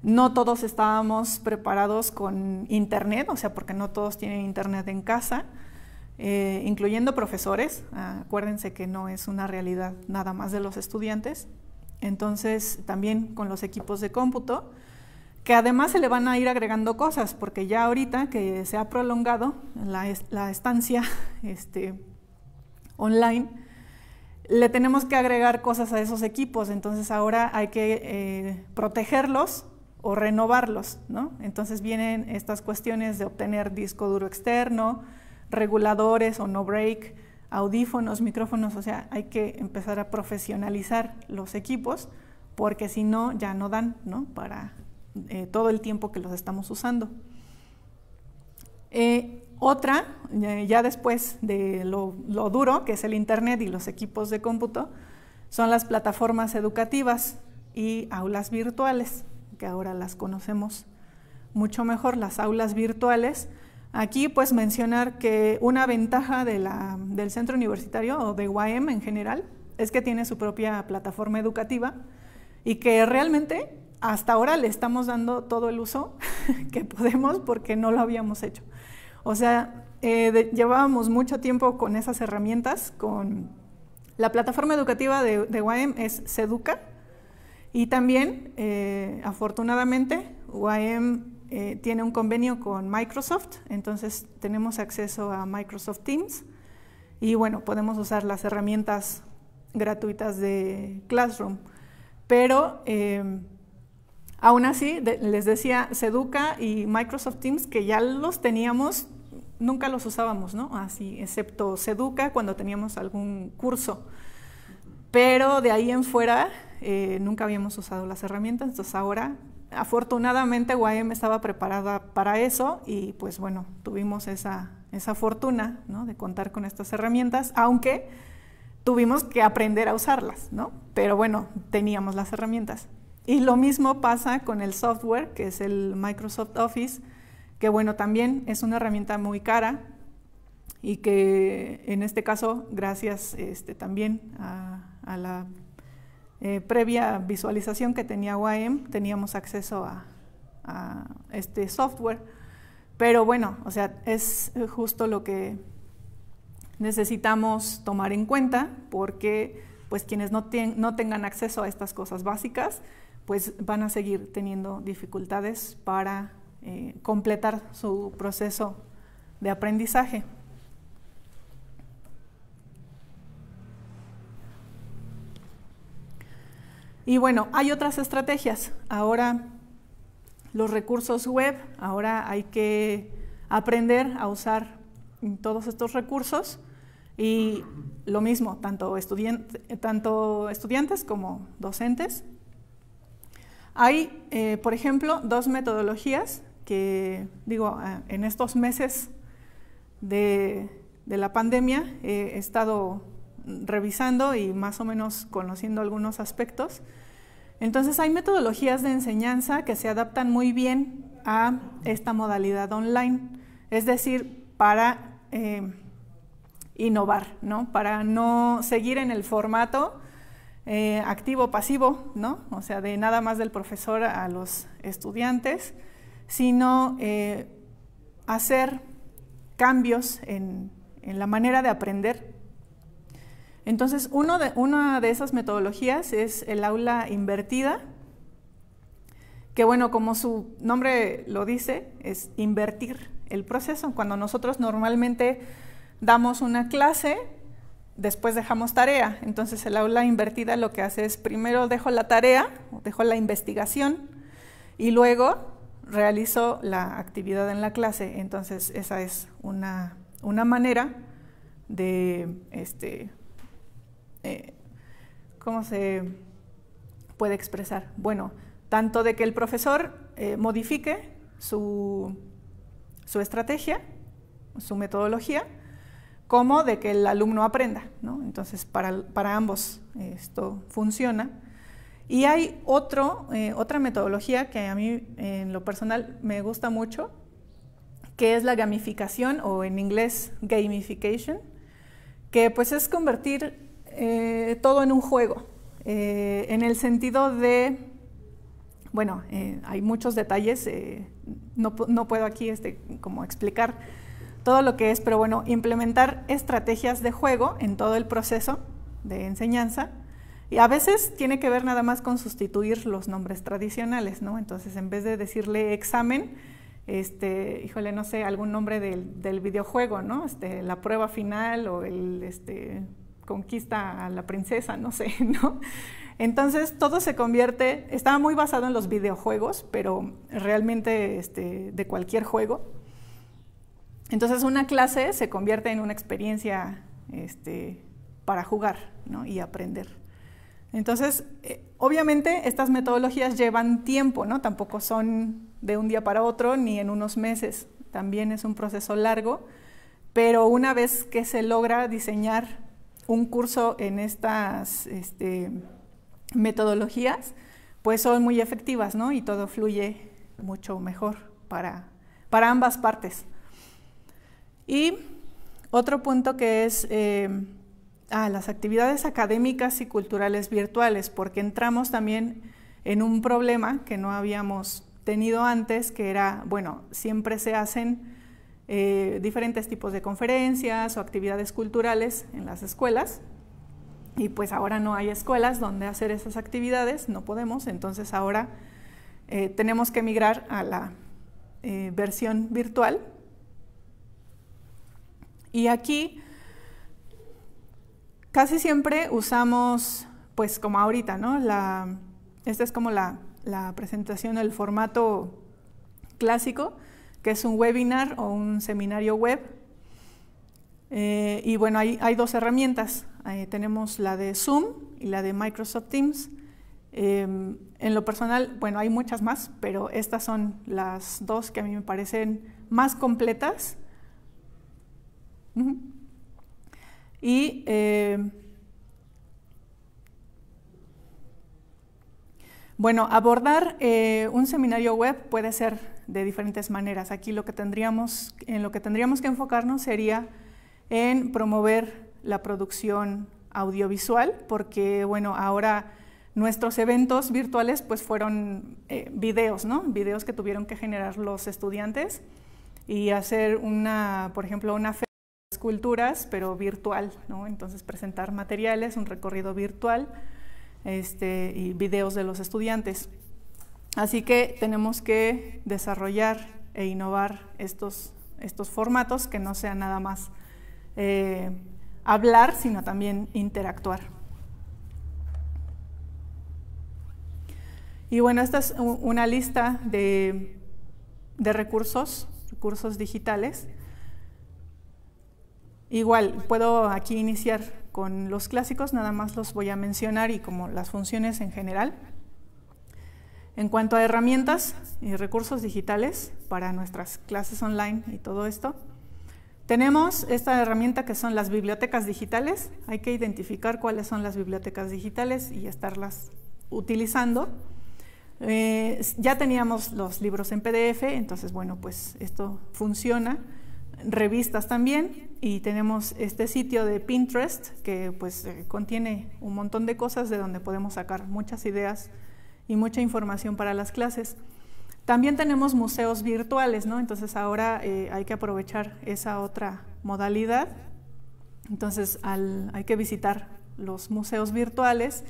No todos estábamos preparados con Internet, o sea, porque no todos tienen Internet en casa, incluyendo profesores. Acuérdense que no es una realidad nada más de los estudiantes. Entonces, también con los equipos de cómputo, que además se le van a ir agregando cosas, porque ya ahorita que se ha prolongado la estancia online, le tenemos que agregar cosas a esos equipos, entonces ahora hay que protegerlos o renovarlos, ¿no? Entonces vienen estas cuestiones de obtener disco duro externo, reguladores o no break, audífonos, micrófonos, o sea, hay que empezar a profesionalizar los equipos, porque si no, ya no dan, ¿no? Para todo el tiempo que los estamos usando. Otra, ya después de lo duro, que es el Internet y los equipos de cómputo, son las plataformas educativas y aulas virtuales, que ahora las conocemos mucho mejor, las aulas virtuales. Aquí pues mencionar que una ventaja del centro universitario o de UAM en general es que tiene su propia plataforma educativa y que realmente hasta ahora le estamos dando todo el uso que podemos porque no lo habíamos hecho. O sea, llevábamos mucho tiempo con esas herramientas. Con la plataforma educativa de UAM es Seduca y también, afortunadamente, UAM tiene un convenio con Microsoft, entonces tenemos acceso a Microsoft Teams y bueno, podemos usar las herramientas gratuitas de Classroom. Pero aún así, les decía, Seduca y Microsoft Teams, que ya los teníamos, nunca los usábamos, ¿no? Así, excepto Seduca cuando teníamos algún curso. Pero de ahí en fuera nunca habíamos usado las herramientas, entonces ahora, afortunadamente, UAM estaba preparada para eso y pues bueno, tuvimos esa fortuna, ¿no? De contar con estas herramientas, aunque tuvimos que aprender a usarlas, ¿no? Pero bueno, teníamos las herramientas. Y lo mismo pasa con el software, que es el Microsoft Office, que bueno, también es una herramienta muy cara y que en este caso, gracias también a la previa visualización que tenía UAM, teníamos acceso a este software. Pero bueno, o sea, es justo lo que necesitamos tomar en cuenta, porque pues quienes no tengan acceso a estas cosas básicas, pues van a seguir teniendo dificultades para completar su proceso de aprendizaje. Y bueno, hay otras estrategias. Ahora los recursos web, ahora hay que aprender a usar todos estos recursos y lo mismo, tanto estudiantes como docentes. Hay, por ejemplo, dos metodologías que, digo, en estos meses de la pandemia he estado revisando y más o menos conociendo algunos aspectos. Entonces hay metodologías de enseñanza que se adaptan muy bien a esta modalidad online, es decir, para innovar, ¿no? Para no seguir en el formato activo-pasivo, ¿no? O sea, de nada más del profesor a los estudiantes, sino hacer cambios en la manera de aprender. Entonces, una de esas metodologías es el aula invertida, que bueno, como su nombre lo dice, es invertir el proceso. Cuando nosotros normalmente damos una clase, después dejamos tarea. Entonces, el aula invertida lo que hace es primero dejo la tarea, dejo la investigación y luego realizo la actividad en la clase. Entonces, esa es una manera de ¿cómo se puede expresar? Bueno, tanto de que el profesor modifique su estrategia, su metodología, como de que el alumno aprenda, ¿no? Entonces, para ambos esto funciona. Y hay otra metodología que a mí en lo personal me gusta mucho, que es la gamificación, o en inglés gamification, que pues es convertir todo en un juego, en el sentido de, bueno, hay muchos detalles, no puedo aquí como explicar todo lo que es, pero bueno, implementar estrategias de juego en todo el proceso de enseñanza Y a veces tiene que ver nada más con sustituir los nombres tradicionales, ¿no? Entonces, en vez de decirle examen, híjole, no sé, algún nombre del videojuego, ¿no? La prueba final o conquista a la princesa, no sé, ¿no? Entonces, todo se convierte, estaba muy basado en los videojuegos, pero realmente de cualquier juego. Entonces, una clase se convierte en una experiencia para jugar, ¿no? Y aprender. Entonces, obviamente, estas metodologías llevan tiempo, ¿no? Tampoco son de un día para otro ni en unos meses. También es un proceso largo, pero una vez que se logra diseñar un curso en estas metodologías, pues son muy efectivas, ¿no? Y todo fluye mucho mejor para ambas partes. Y otro punto que es las actividades académicas y culturales virtuales, porque entramos también en un problema que no habíamos tenido antes, que era, bueno, siempre se hacen diferentes tipos de conferencias o actividades culturales en las escuelas, y pues ahora no hay escuelas donde hacer esas actividades, no podemos, entonces ahora tenemos que migrar a la versión virtual. Y aquí casi siempre usamos, pues como ahorita, ¿no? Esta es como la presentación, el formato clásico, que es un webinar o un seminario web. Y bueno, hay dos herramientas. Tenemos la de Zoom y la de Microsoft Teams. En lo personal, bueno, hay muchas más, pero estas son las dos que a mí me parecen más completas. Y bueno, abordar un seminario web puede ser de diferentes maneras. Aquí en lo que tendríamos que enfocarnos sería en promover la producción audiovisual, porque bueno, ahora nuestros eventos virtuales pues fueron videos, ¿no? Videos que tuvieron que generar los estudiantes y hacer por ejemplo, una feria de esculturas, pero virtual, ¿no? Entonces presentar materiales, un recorrido virtual y videos de los estudiantes. Así que tenemos que desarrollar e innovar estos formatos que no sean nada más hablar, sino también interactuar. Y bueno, esta es una lista de recursos digitales. Igual, puedo aquí iniciar con los clásicos, nada más los voy a mencionar y como las funciones en general. En cuanto a herramientas y recursos digitales para nuestras clases online y todo esto, tenemos esta herramienta que son las bibliotecas digitales. Hay que identificar cuáles son las bibliotecas digitales y estarlas utilizando. Ya teníamos los libros en PDF, entonces bueno, pues esto funciona. Revistas también, y tenemos este sitio de Pinterest que pues contiene un montón de cosas de donde podemos sacar muchas ideas y mucha información para las clases. También tenemos museos virtuales, ¿no? Entonces ahora hay que aprovechar esa otra modalidad. Entonces hay que visitar los museos virtuales,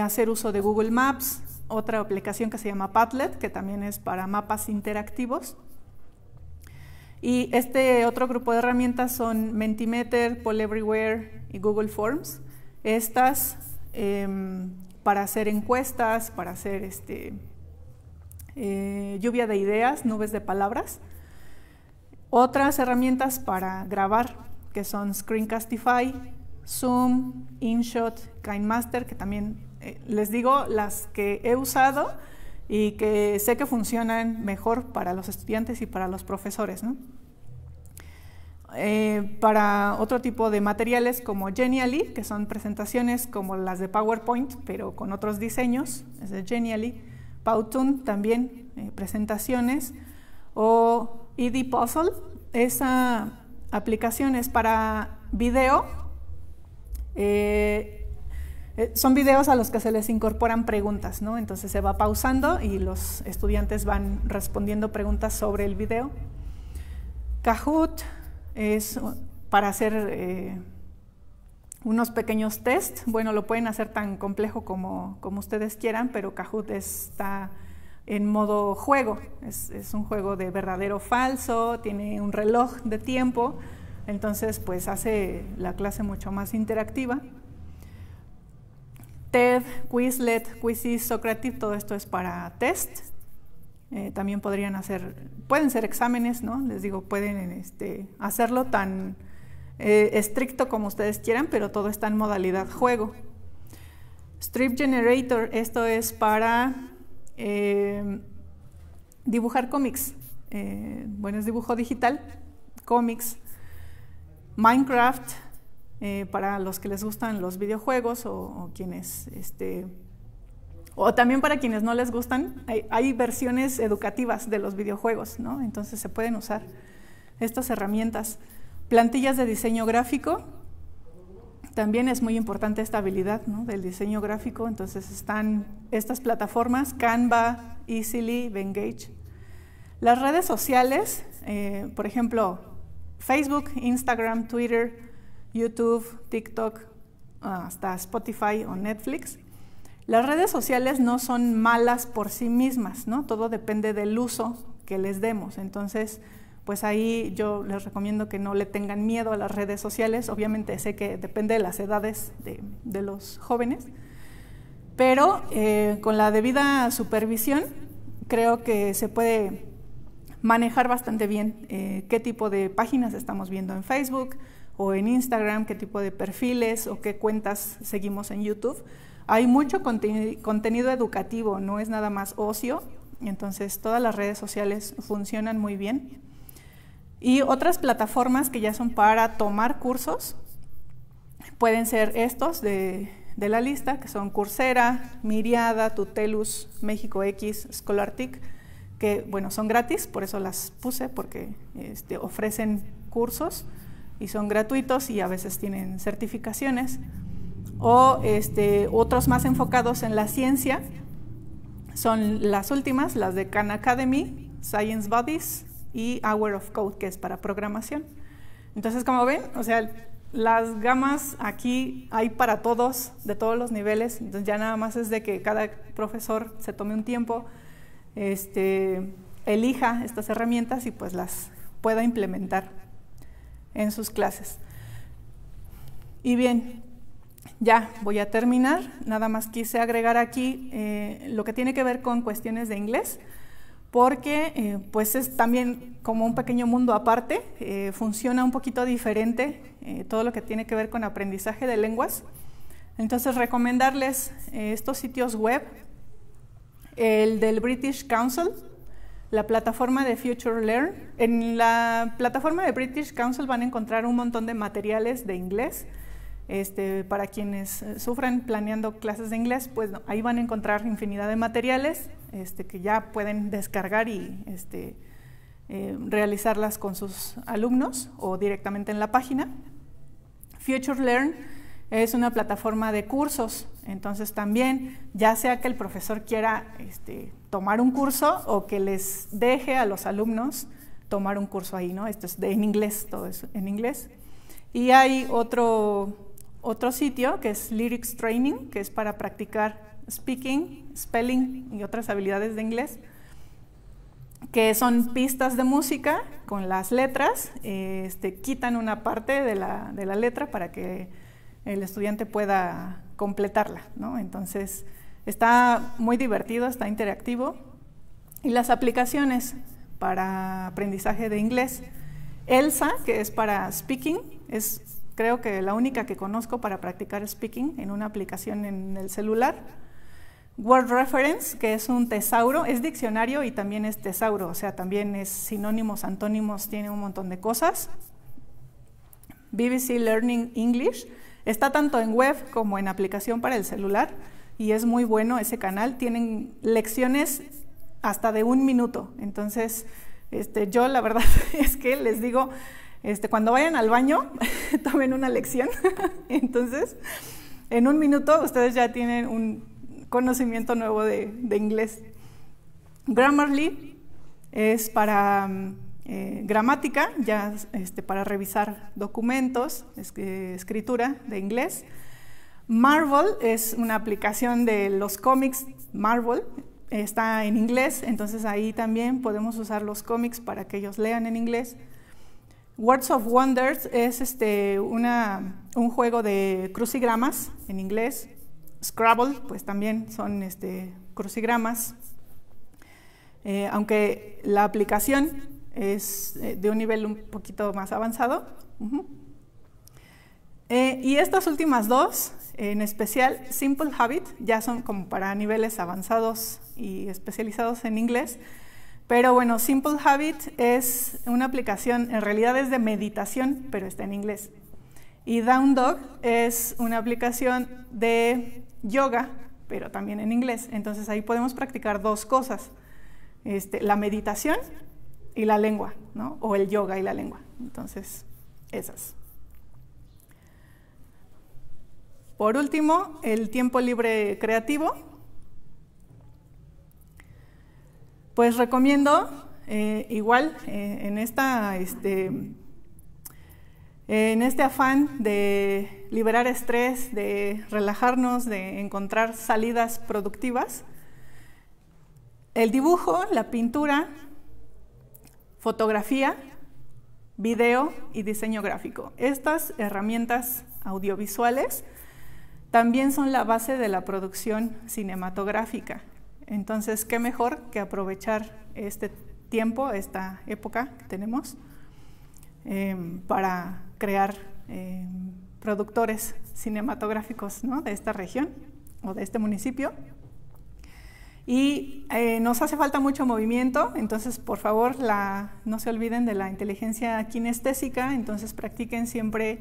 hacer uso de Google Maps, otra aplicación que se llama Padlet, que también es para mapas interactivos. Y otro grupo de herramientas son Mentimeter, Poll Everywhere y Google Forms. Estas para hacer encuestas, para hacer lluvia de ideas, nubes de palabras. Otras herramientas para grabar, que son Screencastify, Zoom, InShot, KineMaster, que también les digo las que he usado y que sé que funcionan mejor para los estudiantes y para los profesores, ¿no? Para otro tipo de materiales como Genially, que son presentaciones como las de PowerPoint, pero con otros diseños, es de Genially. Powtoon también, presentaciones, o Edpuzzle, esa aplicación es para video. Son videos a los que se les incorporan preguntas, ¿no? Entonces se va pausando y los estudiantes van respondiendo preguntas sobre el video. Kahoot es para hacer unos pequeños tests. Bueno, lo pueden hacer tan complejo como ustedes quieran, pero Kahoot está en modo juego. Es un juego de verdadero o falso, tiene un reloj de tiempo, entonces pues hace la clase mucho más interactiva. TED, Quizlet, Quizzes, Socrative, todo esto es para test. También pueden ser exámenes, ¿no? Les digo, pueden hacerlo tan estricto como ustedes quieran, pero todo está en modalidad juego. Strip Generator, esto es para dibujar cómics. Bueno, es dibujo digital, cómics. Minecraft, para los que les gustan los videojuegos o quienes, o también para quienes no les gustan, hay versiones educativas de los videojuegos, ¿no? Entonces se pueden usar estas herramientas. Plantillas de diseño gráfico, también es muy importante esta habilidad, ¿no? Del diseño gráfico, entonces están estas plataformas, Canva, Easily, Venngage. Las redes sociales, por ejemplo, Facebook, Instagram, Twitter, YouTube, TikTok, hasta Spotify o Netflix. Las redes sociales no son malas por sí mismas, ¿no? Todo depende del uso que les demos. Entonces, pues ahí yo les recomiendo que no le tengan miedo a las redes sociales. Obviamente sé que depende de las edades de los jóvenes, pero con la debida supervisión creo que se puede manejar bastante bien qué tipo de páginas estamos viendo en Facebook o en Instagram, qué tipo de perfiles o qué cuentas seguimos en YouTube. Hay mucho contenido educativo, no es nada más ocio, entonces todas las redes sociales funcionan muy bien. Y otras plataformas que ya son para tomar cursos, pueden ser estos de la lista, que son Coursera, Myriad, Tutelus, México X, Scholartic, que bueno, son gratis, por eso las puse, porque ofrecen cursos y son gratuitos y a veces tienen certificaciones. O otros más enfocados en la ciencia, son las últimas, las de Khan Academy, Science Buddies y Hour of Code, que es para programación. Entonces, como ven, o sea, las gamas aquí hay para todos, de todos los niveles, entonces ya nada más es de que cada profesor se tome un tiempo, elija estas herramientas y pues las pueda implementar en sus clases. Y bien, ya voy a terminar, nada más quise agregar aquí lo que tiene que ver con cuestiones de inglés, porque pues es también como un pequeño mundo aparte, funciona un poquito diferente todo lo que tiene que ver con aprendizaje de lenguas. Entonces recomendarles estos sitios web, el del British Council, la plataforma de Future Learn. En la plataforma de British Council van a encontrar un montón de materiales de inglés. Para quienes sufran planeando clases de inglés, pues ahí van a encontrar infinidad de materiales que ya pueden descargar y realizarlas con sus alumnos o directamente en la página. Future Learn es una plataforma de cursos, entonces también, ya sea que el profesor quiera tomar un curso o que les deje a los alumnos tomar un curso ahí, ¿no? Esto es en inglés, todo eso en inglés. Y hay otro sitio que es Lyrics Training, que es para practicar speaking, spelling y otras habilidades de inglés, que son pistas de música con las letras, quitan una parte de la letra para que el estudiante pueda completarla, ¿no? Entonces está muy divertido, está interactivo. Y las aplicaciones para aprendizaje de inglés, ELSA, que es para speaking, es creo que la única que conozco para practicar speaking en una aplicación en el celular. Word Reference, que es un tesauro, es diccionario y también es tesauro, o sea, también es sinónimos, antónimos, tiene un montón de cosas. BBC Learning English, está tanto en web como en aplicación para el celular y es muy bueno ese canal, tienen lecciones hasta de 1 minuto, entonces yo la verdad es que les digo, cuando vayan al baño, tomen una lección. Entonces, en 1 minuto ustedes ya tienen un conocimiento nuevo de inglés. Grammarly es para gramática, ya para revisar documentos, escritura de inglés. Marvel es una aplicación de los cómics Marvel, está en inglés, entonces ahí también podemos usar los cómics para que ellos lean en inglés. Words of Wonders es un juego de crucigramas en inglés. Scrabble, pues también son crucigramas, aunque la aplicación es de un nivel un poquito más avanzado. Y estas últimas dos, en especial Simple Habit, ya son como para niveles avanzados y especializados en inglés. Pero bueno, Simple Habit es una aplicación, en realidad es de meditación, pero está en inglés. Y Down Dog es una aplicación de yoga, pero también en inglés. Entonces ahí podemos practicar dos cosas, la meditación y la lengua, ¿no? O el yoga y la lengua. Entonces, esas. Por último, el tiempo libre creativo. Pues recomiendo, igual, en este afán de liberar estrés, de relajarnos, de encontrar salidas productivas, el dibujo, la pintura, fotografía, video y diseño gráfico. Estas herramientas audiovisuales también son la base de la producción cinematográfica. Entonces, ¿qué mejor que aprovechar este tiempo, esta época que tenemos, para crear productores cinematográficos, ¿no?, de esta región o de este municipio? Y nos hace falta mucho movimiento, entonces por favor no se olviden de la inteligencia kinestésica, entonces practiquen siempre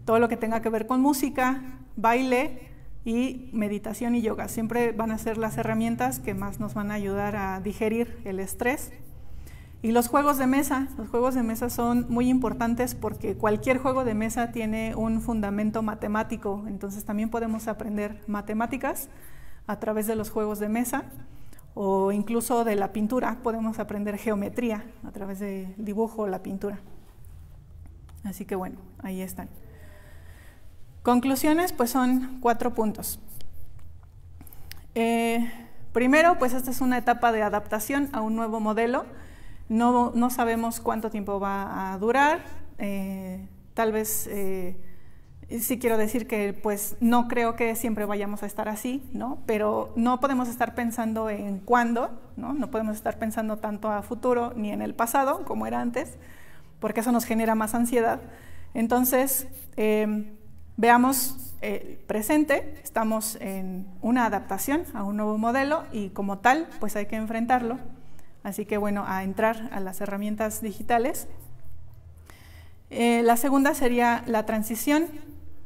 todo lo que tenga que ver con música, baile y meditación y yoga. Siempre van a ser las herramientas que más nos van a ayudar a digerir el estrés. Y los juegos de mesa son muy importantes porque cualquier juego de mesa tiene un fundamento matemático, entonces también podemos aprender matemáticas a través de los juegos de mesa, o incluso de la pintura, podemos aprender geometría a través del dibujo o la pintura. Así que bueno, ahí están. Conclusiones, pues son 4 puntos. Primero, pues esta es una etapa de adaptación a un nuevo modelo. No sabemos cuánto tiempo va a durar. Tal vez, sí quiero decir que pues no creo que siempre vayamos a estar así, ¿no? Pero no podemos estar pensando en cuándo, ¿no? No podemos estar pensando tanto a futuro ni en el pasado, como era antes, porque eso nos genera más ansiedad. Entonces, veamos el presente, estamos en una adaptación a un nuevo modelo y como tal, pues hay que enfrentarlo. Así que bueno, a entrar a las herramientas digitales. La segunda sería la transición.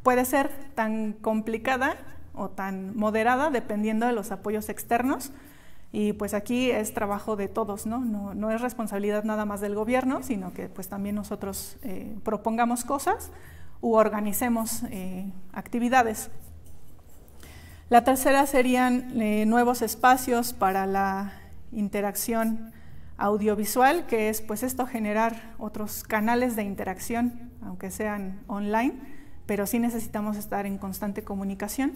Puede ser tan complicada o tan moderada dependiendo de los apoyos externos. Y pues aquí es trabajo de todos, ¿no? No es responsabilidad nada más del gobierno, sino que pues también nosotros propongamos cosas u organicemos actividades. La tercera serían nuevos espacios para la interacción audiovisual, que es pues esto, generar otros canales de interacción, aunque sean online, pero sí necesitamos estar en constante comunicación.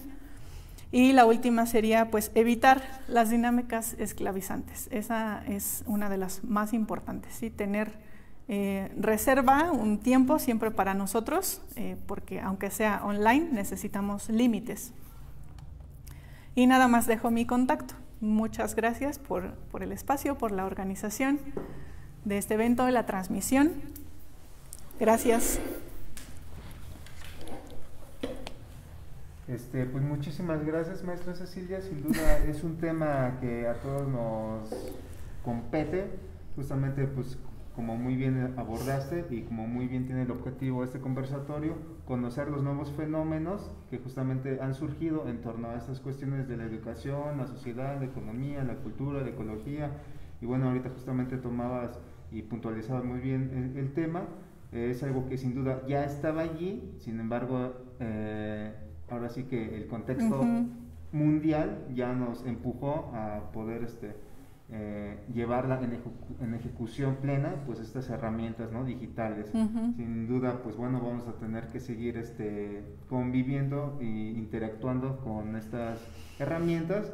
Y la última sería pues evitar las dinámicas esclavizantes. Esa es una de las más importantes, ¿sí? Tener reserva un tiempo siempre para nosotros, porque aunque sea online necesitamos límites. Y nada más dejo mi contacto. Muchas gracias por el espacio, por la organización de este evento, de la transmisión. Gracias. Pues muchísimas gracias, maestra Cecilia. Sin duda es un tema que a todos nos compete, justamente pues como muy bien abordaste y como muy bien tiene el objetivo este conversatorio, conocer los nuevos fenómenos que justamente han surgido en torno a estas cuestiones de la educación, la sociedad, la economía, la cultura, la ecología. Y bueno, ahorita justamente tomabas y puntualizabas muy bien el tema. Es algo que sin duda ya estaba allí, sin embargo, ahora sí que el contexto mundial ya nos empujó a poder llevarla en ejecución plena, pues estas herramientas, ¿no?, digitales. Sin duda, pues bueno, vamos a tener que seguir conviviendo e interactuando con estas herramientas.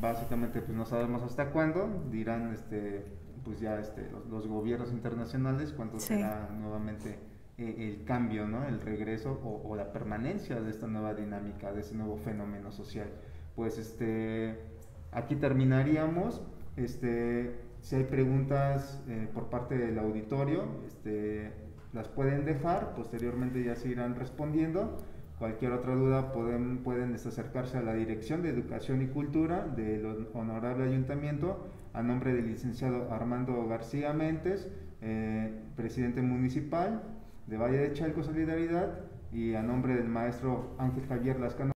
Básicamente, pues no sabemos hasta cuándo, dirán pues ya los gobiernos internacionales cuándo será nuevamente el cambio, ¿no?, el regreso o la permanencia de esta nueva dinámica, de ese nuevo fenómeno social. Pues aquí terminaríamos. Si hay preguntas por parte del auditorio, las pueden dejar, posteriormente ya se irán respondiendo. Cualquier otra duda pueden acercarse a la Dirección de Educación y Cultura del Honorable Ayuntamiento, a nombre del licenciado Armando García Méndez, presidente municipal de Valle de Chalco Solidaridad, y a nombre del maestro Ángel Javier Lascano